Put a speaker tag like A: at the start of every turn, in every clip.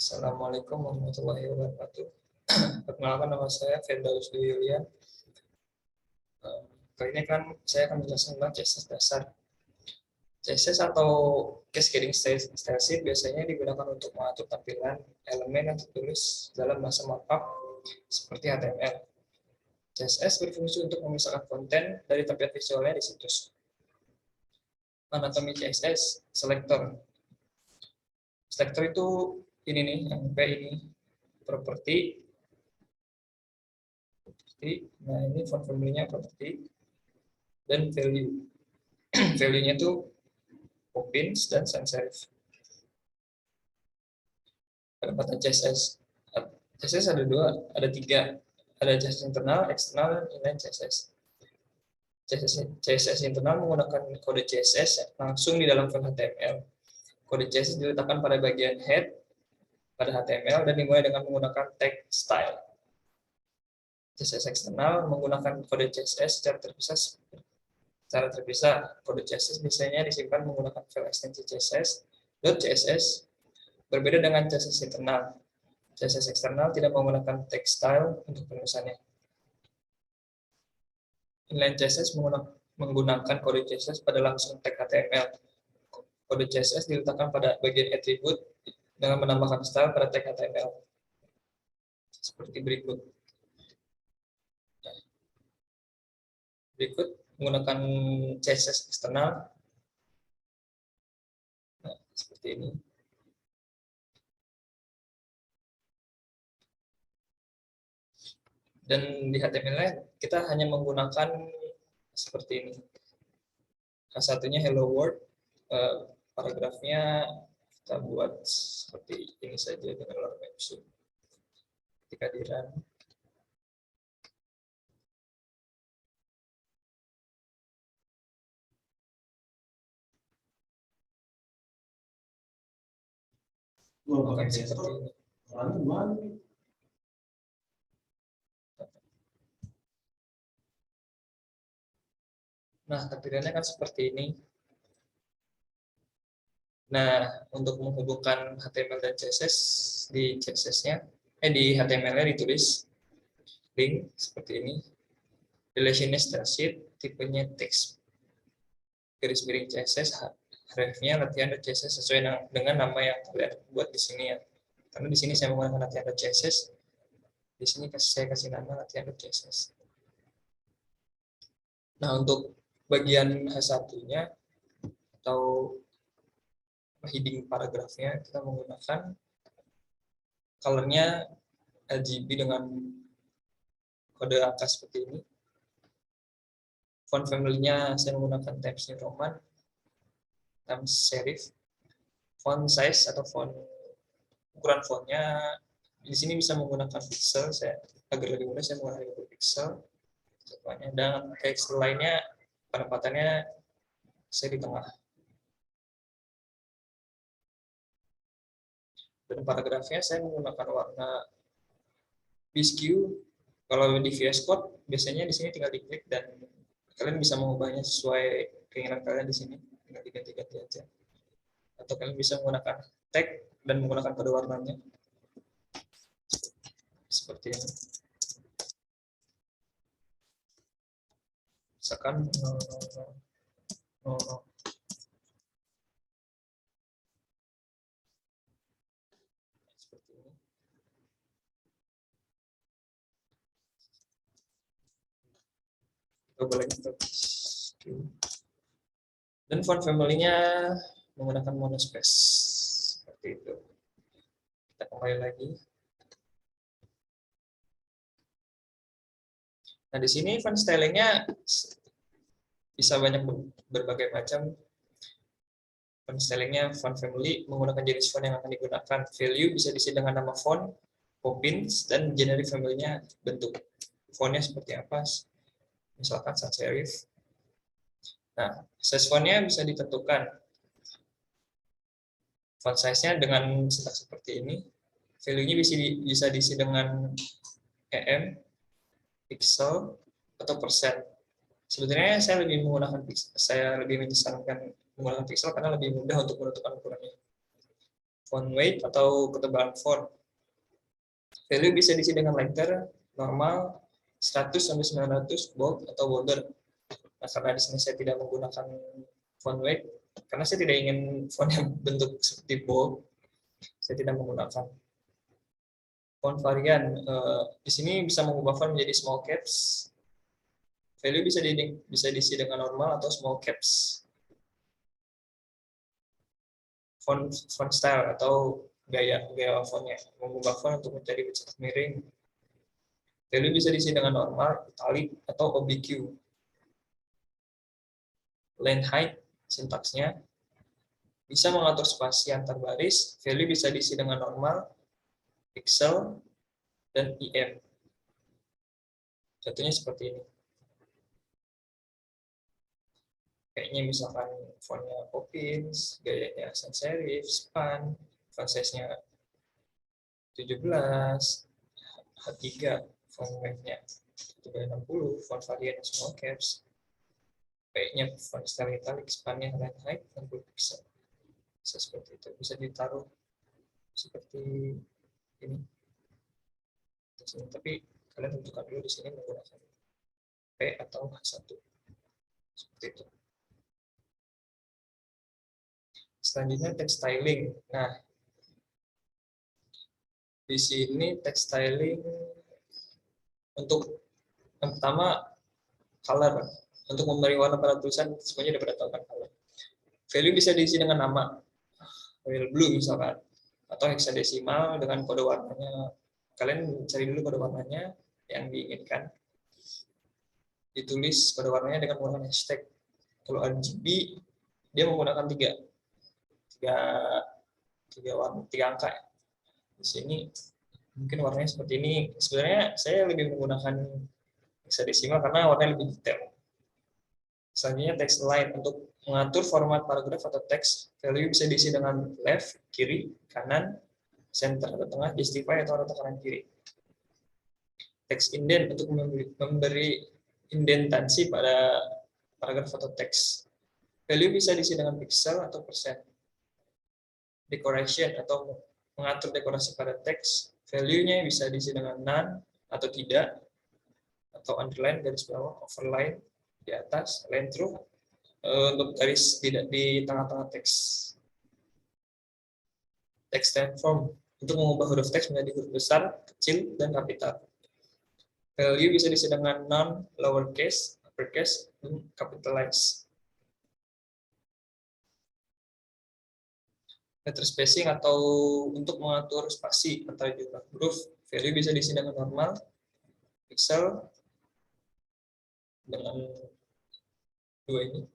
A: Assalamualaikum warahmatullahi wabarakatuh. Perkenalkan, nama saya Firdaus Dwi Yulian. Kali ini saya akan menjelaskan tentang CSS dasar. CSS atau Cascading Style Sheet biasanya digunakan untuk mengatur tampilan elemen yang tertulis dalam bahasa markup seperti HTML. CSS berfungsi untuk memisahkan konten dari tampilan visualnya di situs. Anatomi CSS selector. Selector itu ini nih, yang P ini properti. Nah, ini font family-nya properti dan value. Value-nya itu Poppins dan sans serif. Penempatan CSS. CSS ada tiga. Ada CSS internal, eksternal, dan inline CSS. CSS internal menggunakan kode CSS langsung di dalam file HTML. Kode CSS diletakkan pada bagian head pada HTML dan dimulai dengan menggunakan tag style. CSS eksternal menggunakan kode CSS secara terpisah. Kode CSS biasanya disimpan menggunakan file ekstensi CSS.css. Berbeda dengan CSS internal. CSS eksternal tidak menggunakan text style untuk penulisannya. Inline CSS menggunakan kode CSS pada langsung tag HTML. Kode CSS diletakkan pada bagian atribut dengan menambahkan style pada tag HTML. Seperti berikut. Menggunakan CSS eksternal. Nah, seperti ini. Dan di HTML kita hanya menggunakan seperti ini. Salah satunya hello world, paragrafnya kita buat seperti ini saja dengan lower maksud. Ketika di run, akan seperti ini. Nah, tampilannya kan seperti ini. Nah, untuk menghubungkan HTML dan CSS di CSS-nya, di HTML-nya ditulis link seperti ini. Relationnya style sheet, tipenya text. Garis miring CSS, hrefnya latihan.css sesuai dengan nama yang kalian buat di sini ya. Karena di sini saya menggunakan latihan.css, di sini saya kasih nama latihan.css. Nah, untuk bagian H1-nya atau heading paragrafnya kita menggunakan colornya RGB dengan kode angka seperti ini. Font family-nya saya menggunakan Times New Roman, Times Serif. Font size atau ukuran fontnya di sini bisa menggunakan pixel. Saya agar lebih mudah saya menggunakan pixel. Dan teks lainnya penempatannya saya di tengah. Dan paragrafnya saya menggunakan warna BSQ. Kalau di VS Code biasanya di sini tinggal diklik dan kalian bisa mengubahnya sesuai keinginan kalian di sini, tinggal diganti-ganti aja. Atau kalian bisa menggunakan tag dan menggunakan kode warnanya seperti ini. Misalkan seperti ini. Coba lagi. Dan font family-nya menggunakan monospace seperti itu. Kita kembali lagi. Nah, di sini font styling-nya bisa banyak berbagai macam. Font styling-nya font family menggunakan jenis font yang akan digunakan. Value bisa diisi dengan nama font, Poppins, dan generic family-nya bentuk. Fontnya seperti apa? Misalkan sans serif. Nah, size font-nya bisa ditentukan. Font size-nya dengan sintaks seperti ini. Value-nya bisa diisi dengan EM, pixel, atau persen. Sebenarnya saya lebih menyarankan menggunakan pixel karena lebih mudah untuk menentukan ukurannya. font weight atau ketebalan font. Value bisa diisi dengan letter normal 100 sampai 900 bold atau bolder. Nah, karena di sini saya tidak menggunakan font weight karena saya tidak ingin font yang bentuk seperti bold, saya tidak menggunakan. Font varian di sini bisa mengubah font menjadi small caps. Value bisa diisi dengan normal atau small caps. Font style atau gaya fontnya, mengubah font untuk menjadi bercetak miring. Value bisa diisi dengan normal, italic atau oblique. Length height sintaksnya bisa mengatur spasi antar baris. Value bisa diisi dengan normal, pixel, dan IM. Contohnya seperti ini. Kayaknya misalkan fontnya Poppins, gayanya sans serif, span, font size-nya 17, H3, font weight-nya 360, font varian small caps, kayaknya font style italic, span-nya length height 60 pixel. Bisa seperti itu, bisa ditaruh seperti ini. Tapi kalian tentukan dulu di sini menggunakan P atau H1. Seperti itu. Selanjutnya text styling. Nah, di sini text styling untuk yang pertama color. Untuk memberi warna pada tulisan semuanya dapat datangkan color. Value bisa diisi dengan nama, royal blue misalkan, atau hexadesimal dengan kode warnanya. Kalian cari dulu kode warnanya yang diinginkan. Ditulis kode warnanya dengan menggunakan hashtag. Kalau RGB dia menggunakan tiga angka. Di sini mungkin warnanya seperti ini. Sebenarnya saya lebih menggunakan hexadesimal karena warnanya lebih detail. Selanjutnya text line untuk mengatur format paragraf atau teks. Value bisa diisi dengan left, kiri, kanan, center atau tengah, justify atau rata kanan kiri. Text indent untuk memberi indentansi pada paragraf atau teks. Value bisa diisi dengan pixel atau persen. Decoration atau mengatur dekorasi pada teks. Value-nya bisa diisi dengan none atau tidak, atau underline garis bawah, overline di atas, line through untuk garis tidak di tengah-tengah teks. Text transform untuk mengubah huruf teks menjadi huruf besar, kecil, dan kapital. Value bisa diisi dengan non, lowercase, uppercase, dan capitalize. Letter spacing atau untuk mengatur spasi antara jumlah huruf. Value bisa diisi dengan normal, pixel, dengan dua ini.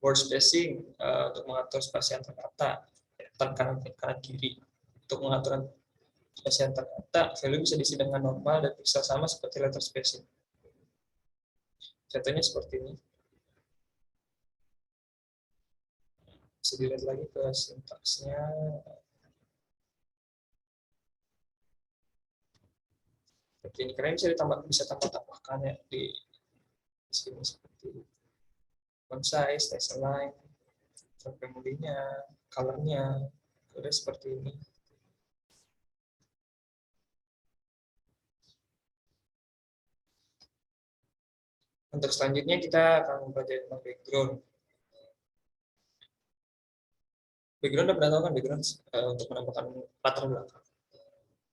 A: Word spacing untuk mengatur spasi antar kata, kanan kiri. Untuk mengatur spasi antar kata, value bisa diisi dengan normal dan pixel sama seperti letter spacing. Contohnya seperti ini. Bisa dilihat lagi ke sintaksnya. Seperti ini. Kalian bisa tambahkan ya di sini seperti ini. Font size, text align, family-nya, color-nya, udah seperti ini. Untuk selanjutnya kita akan mempelajari tentang background. Background udah pernah tahu kan background untuk menambahkan latar belakang.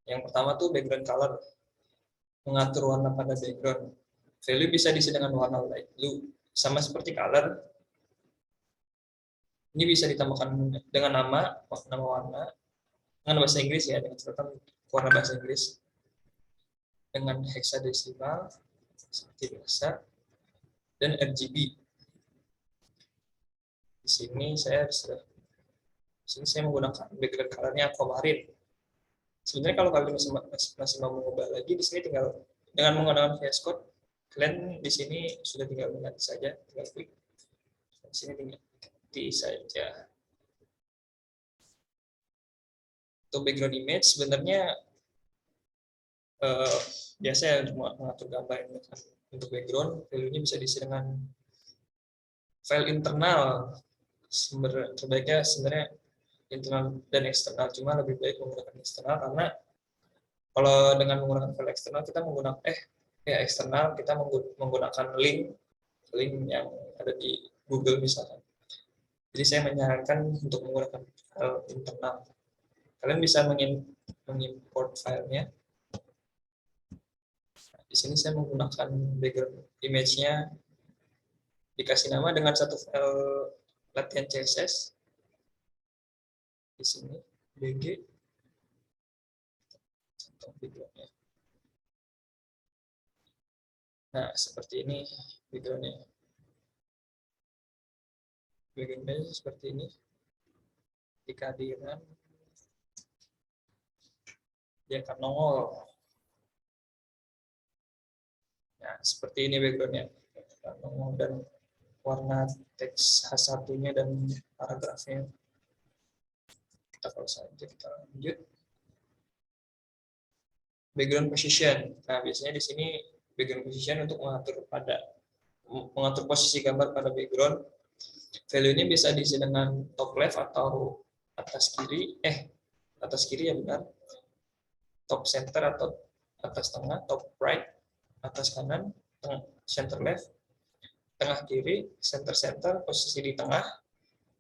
A: Yang pertama tuh background color, mengatur warna pada background. Value bisa diisi dengan warna light blue, sama seperti color. Ini bisa ditambahkan dengan nama warna, dengan bahasa Inggris ya, dengan catatan warna bahasa Inggris, dengan hexadesimal seperti biasa, dan RGB. Di sini saya menggunakan background color-nya aquamarine. Sebenarnya kalau kalian masih mau mengubah lagi, di sini tinggal dengan menggunakan VS Code, kalian di sini sudah tinggal mengganti saja, tinggal klik. Di sini tinggal ganti saja. Untuk background image sebenarnya biasa ya untuk mengatur gambar untuk background, value-nya bisa diisi dengan file internal. Terbaiknya sebenarnya
B: internal dan eksternal, cuma lebih baik menggunakan eksternal karena kalau dengan menggunakan file eksternal kita menggunakan eksternal kita menggunakan link yang ada di Google misalkan. Jadi saya menyarankan untuk menggunakan file internal. Kalian bisa mengimport filenya. Di sini saya menggunakan background image-nya, dikasih nama dengan satu file latihan CSS. Di sini bg background-nya. Nah, seperti ini background-nya. Background-nya seperti ini. Jika di-run, dia akan nongol. Nah, seperti ini background-nya. Nongol dan warna teks H1-nya dan paragrafnya. Kita close saja, kita lanjut. Background position. Nah, biasanya di sini background position untuk mengatur posisi gambar pada background. Value-nya bisa diisi dengan top left atau atas kiri. Atas kiri ya benar. Top center atau atas tengah, top right, atas kanan, center left, tengah kiri, center center, posisi di tengah,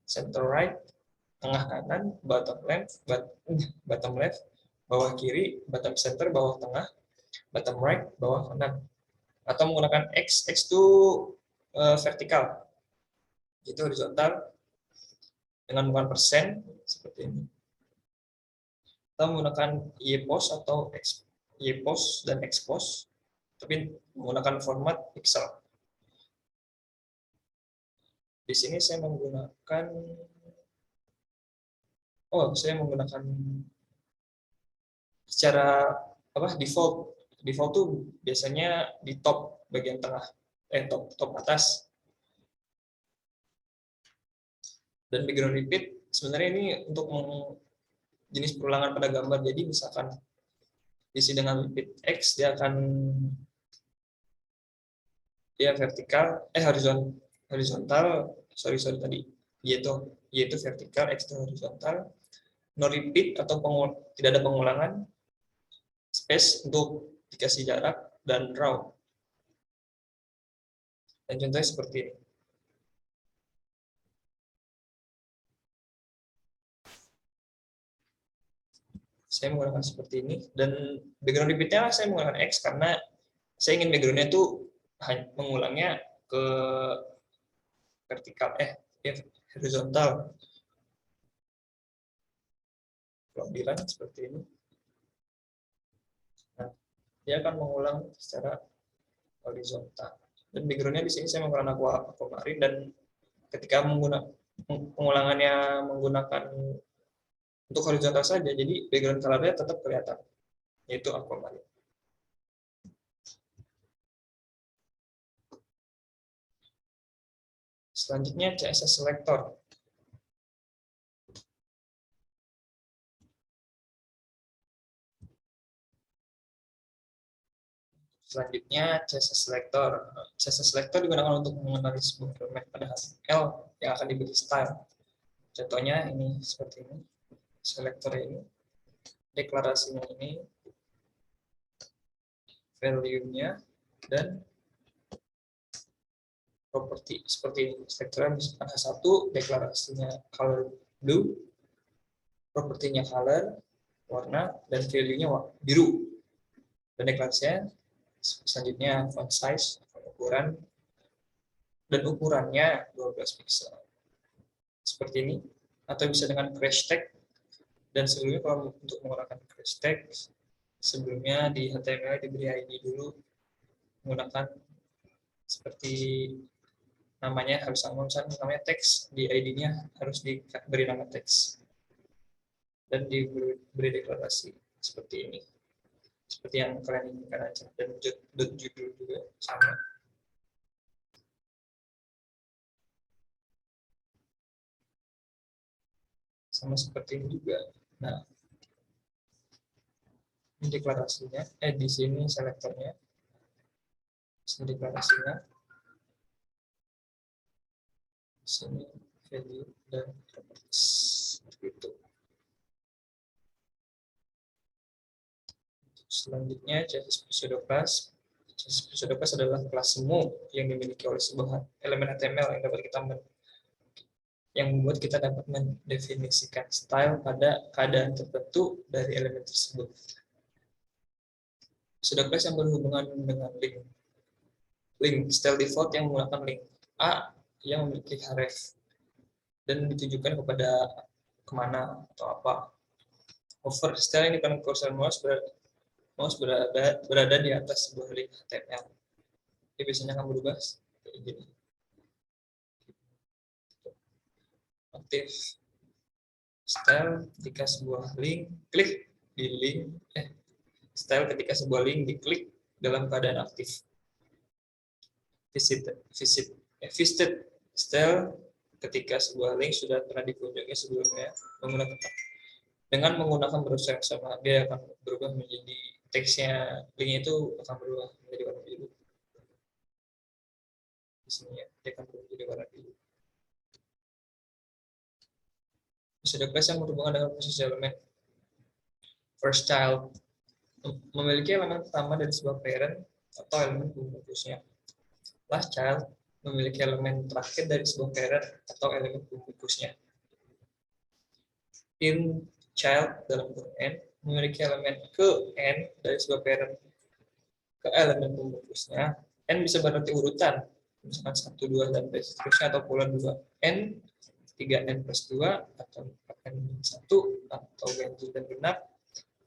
B: center right, tengah kanan, bottom left, bawah kiri, bottom center, bawah tengah, bottom right, bawah kanan. Atau menggunakan X itu vertikal, itu horizontal dengan menggunakan persen seperti ini. Atau menggunakan Y-pos atau Y-pos dan X-pos, tapi menggunakan format pixel. Di sini saya menggunakan secara default. Default tuh biasanya di top bagian tengah, top atas. Dan background repeat sebenarnya ini untuk jenis perulangan pada gambar. Jadi misalkan diisi dengan repeat X, dia vertikal, horizontal, tadi, yaitu vertikal, X itu horizontal, no repeat atau tidak ada pengulangan, space untuk dikasih jarak, dan raw. Dan contohnya seperti ini. Saya menggunakan seperti ini, dan background repeat-nya saya menggunakan X karena saya ingin background-nya itu mengulangnya ke vertikal, horizontal. Kalau bilang seperti ini, nah, dia akan mengulang secara horizontal. Dan background-nya di sini saya menggunakan aquamarine, dan ketika pengulangannya menggunakan untuk horizontal saja, jadi background color-nya tetap kelihatan, yaitu aquamarine. Selanjutnya CSS selector. Selanjutnya CSS selector. CSS selector digunakan untuk mengenali sebuah format pada HTML yang akan diberi style. Contohnya ini seperti ini. Selector ini, deklarasinya ini, value-nya, dan properti seperti ini. Selector misalkan H1, deklarasinya color blue, propertinya color, warna, dan value-nya biru. Dan deklarasinya selanjutnya font size, ukuran, dan ukurannya 12 pixel. Seperti ini. Atau bisa dengan crash tag. Dan sebelumnya kalau untuk menggunakan crash tag, sebelumnya di HTML diberi ID dulu, menggunakan seperti namanya harus sama, misalnya namanya teks, di ID-nya harus diberi nama teks dan diberi deklarasi seperti ini, seperti yang kalian inginkan aja. Dan judul juga sama seperti ini juga. Nah, ini deklarasinya, di sini selektornya, sini deklarasinya, sini value dan properties, seperti itu. Selanjutnya CSS pseudoclass. CSS pseudoclass adalah kelas semu yang dimiliki oleh sebuah elemen HTML yang membuat kita dapat mendefinisikan style pada keadaan tertentu dari elemen tersebut. Pseudoclass yang berhubungan dengan link. Link style default yang menggunakan link A yang memiliki href dan ditujukan kepada kemana atau apa. Hover style ini kan cursor mouse berada di atas sebuah link HTML. Ini biasanya akan berubah kayak gini. Aktif style ketika sebuah link klik di link style ketika sebuah link diklik dalam keadaan aktif. Visited style ketika sebuah link sudah pernah dikunjungi sebelumnya dengan menggunakan browser yang sama, dia akan berubah menjadi teksnya link itu akan berubah menjadi warna biru. Di sini ya, dia akan berubah menjadi warna biru. Pseudoclass yang berhubungan dengan posisi elemen. First child memiliki elemen pertama dari sebuah parent atau elemen pembungkusnya. Last child memiliki elemen terakhir dari sebuah parent atau elemen pembungkusnya. In child dalam kurung n memiliki elemen ke n dari sebuah parent ke elemen pembungkusnya. N bisa berarti urutan, misalkan 1, 2, dan seterusnya, atau pula 2. N 3n plus 2 atau 4n-1 atau ganjil dan genap,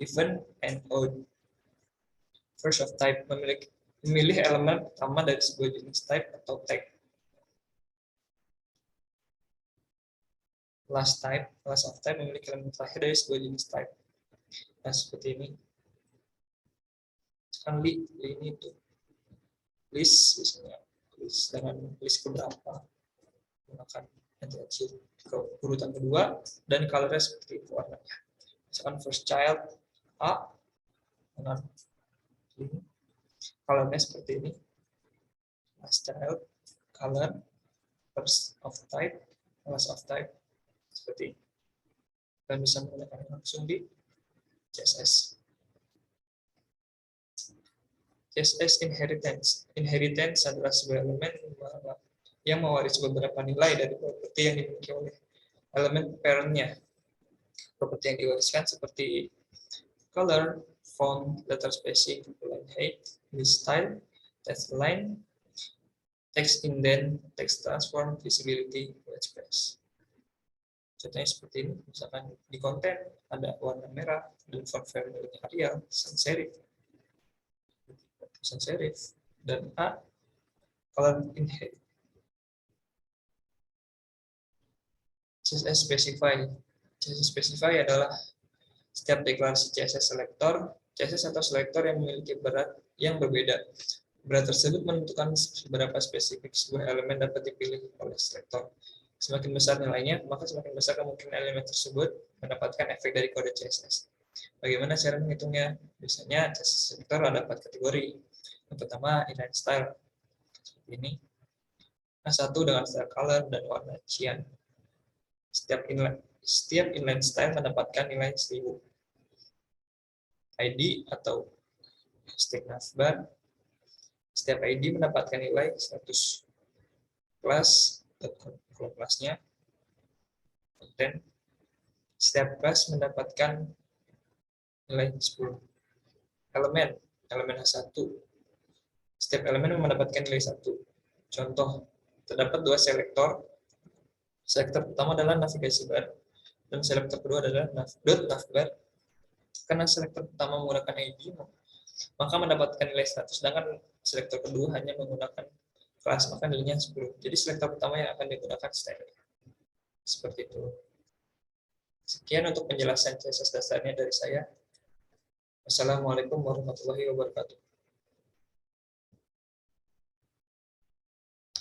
B: even and odd. First of type memilih elemen pertama dari sebuah jenis type atau tag. Last of type memiliki elemen terakhir dari sebuah jenis type. Nah, seperti ini. Kan ini itu list misalnya, list dengan list keberapa, menggunakan ke urutan kedua, dan colornya seperti itu warnanya. Misalkan first child A dengan ini, colornya seperti ini. Last child color, first of type, last of type seperti ini. Dan bisa menggunakan langsung di CSS. CSS inheritance adalah sebuah elemen yang mewarisi beberapa nilai dari properti yang dimiliki oleh elemen parent-nya. Properti yang diwariskan seperti color, font, letter spacing, line height, list style, text line, text indent, text transform, visibility, white space. Contohnya seperti ini, misalkan di konten ada warna merah dan font family-nya Arial, sans serif, dan A color inherit. CSS specify adalah setiap deklarasi CSS selector, CSS atau selector yang memiliki berat yang berbeda. Berat tersebut menentukan seberapa spesifik sebuah elemen dapat dipilih oleh selector. Semakin besar nilainya, maka semakin besar kemungkinan elemen tersebut mendapatkan efek dari kode CSS. Bagaimana cara menghitungnya? Biasanya CSS selector ada 4 kategori. Yang pertama, inline style. Seperti ini. A1 dengan style color dan warna cyan. Setiap inline style mendapatkan nilai 1000. ID atau hashtag navbar. Setiap ID mendapatkan nilai 100. Class, kalau kelasnya. Konten. Setiap kelas mendapatkan nilai 10. Elemen H1. Setiap elemen mendapatkan nilai 1. Contoh, terdapat 2 selektor. Selektor pertama adalah navigasi bar, dan selektor kedua adalah navbar. Karena selektor pertama menggunakan ID, maka mendapatkan nilai 100, sedangkan selektor kedua hanya menggunakan kelas, maka nilainya 10. Jadi selektor pertama yang akan digunakan style. Seperti itu. Sekian untuk penjelasan CSS dasarnya dari saya. Wassalamualaikum warahmatullahi wabarakatuh.